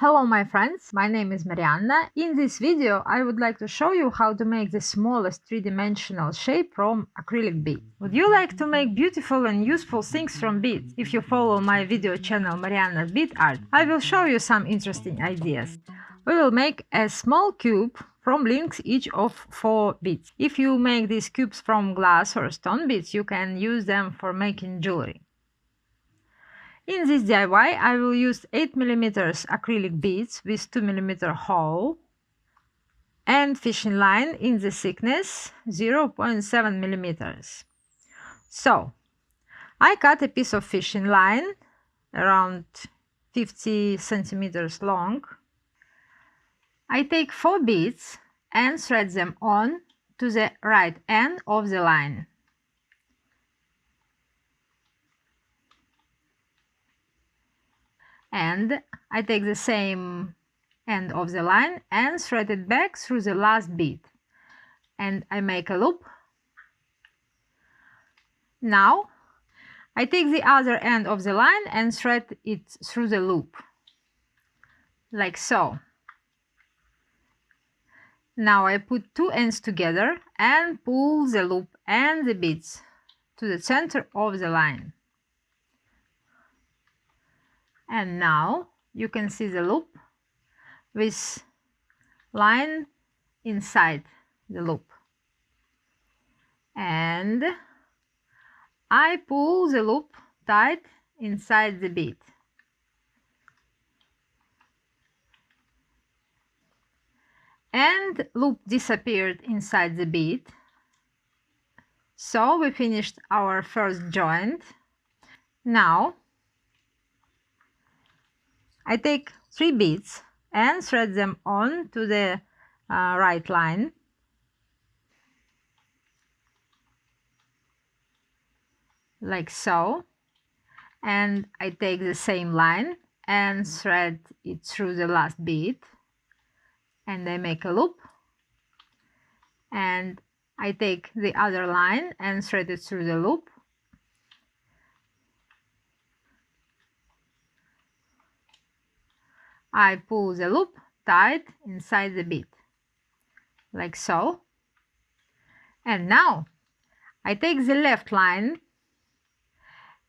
Hello my friends, my name is Marianna. In this video I would like to show you how to make the smallest three-dimensional shape from acrylic bead. Would you like to make beautiful and useful things from beads? If you follow my video channel Marianna's Bead Art, I will show you some interesting ideas. We will make a small cube from links each of 4 beads. If you make these cubes from glass or stone beads, you can use them for making jewelry. In this DIY, I will use 8mm acrylic beads with 2mm hole and fishing line in the thickness 0.7mm. So, I cut a piece of fishing line around 50 centimeters long. I take 4 beads and thread them on to the right end of the line. And I take the same end of the line and thread it back through the last bead, and I make a loop. Now I take the other end of the line and thread it through the loop, like so. Now I put 2 ends together and pull the loop and the beads to the center of the line. And now you can see the loop with line inside the loop. And I pull the loop tight inside the bead. And loop disappeared inside the bead. So we finished our first joint. Now I take 3 beads and thread them on to the right line. Like so. And I take the same line and thread it through the last bead. And I make a loop. And I take the other line and thread it through the loop. I pull the loop tight inside the bead, like so. And now I take the left line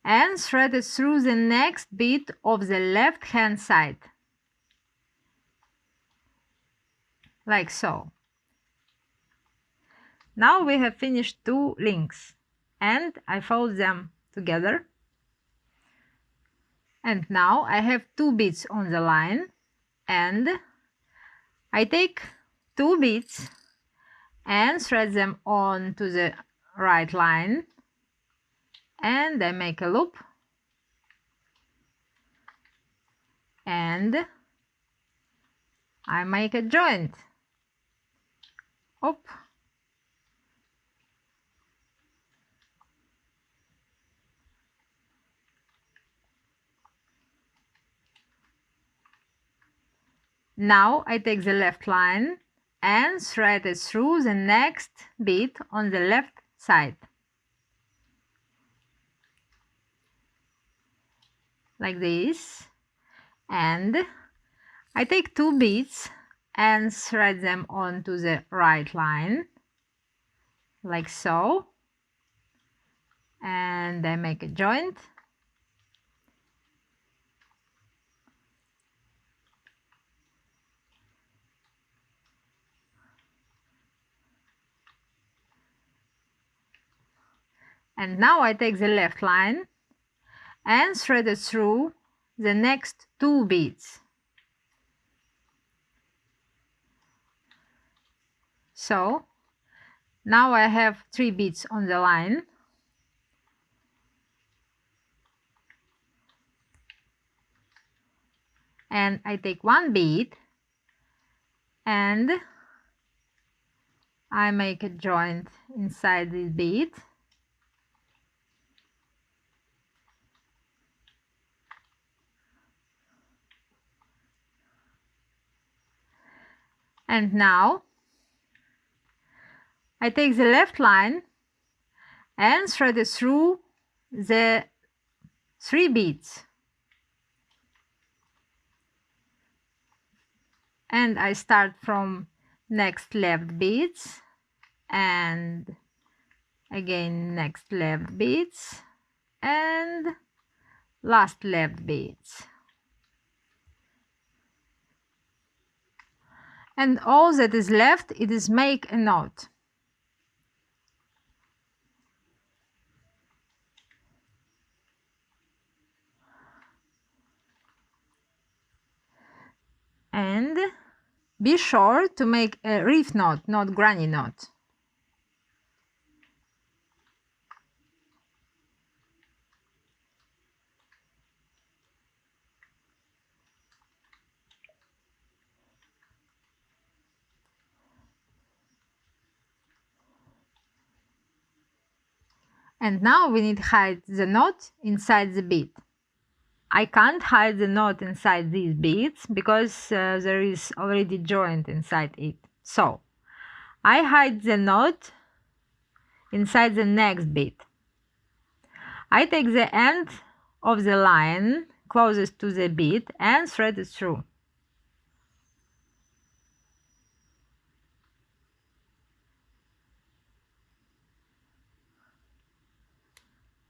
and thread it through the next bead of the left hand side, like so. Now we have finished 2 links, and I fold them together. And now I have 2 beads on the line, and I take 2 beads and thread them on to the right line, and I make a loop, and I make a joint. Up. Now I take the left line and thread it through the next bead on the left side, like this. And I take 2 beads and thread them onto the right line, like so. And I make a joint. And now I take the left line and thread it through the next 2 beads. So now I have 3 beads on the line. And I take 1 bead and I make a joint inside this bead. And now I take the left line and thread it through the 3 beads. And I start from next left beads and again next left beads and last left beads. And all that is left, it is make a knot. And be sure to make a reef knot, not granny knot. And now we need to hide the knot inside the bead. I can't hide the knot inside these beads because there is already joint inside it. So I hide the knot inside the next bead. I take the end of the line closest to the bead and thread it through.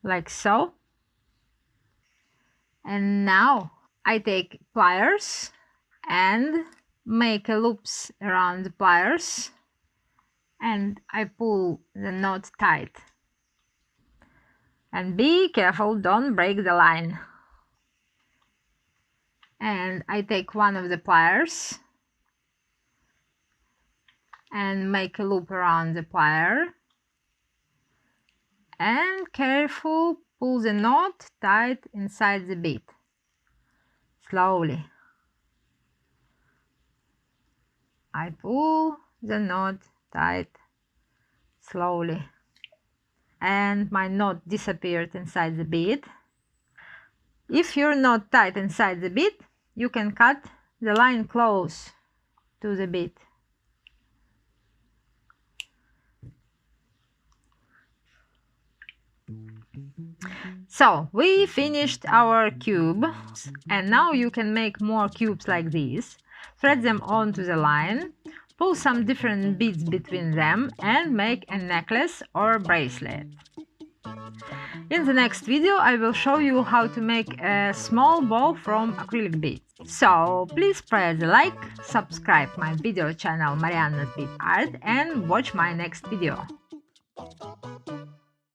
Like so. And now I take pliers and make a loops around the pliers and I pull the knot tight. And be careful, don't break the line. And I take one of the pliers and make a loop around the plier and careful pull the knot tight inside the bead. Slowly. I pull the knot tight slowly. And my knot disappeared inside the bead. If you're not tight inside the bead, you can cut the line close to the bead. So we finished our cube, and now you can make more cubes like this. Thread them onto the line, pull some different beads between them and make a necklace or bracelet. In the next video I will show you how to make a small bow from acrylic beads. So please press the like, subscribe my video channel Marianna's Bead Art and watch my next video.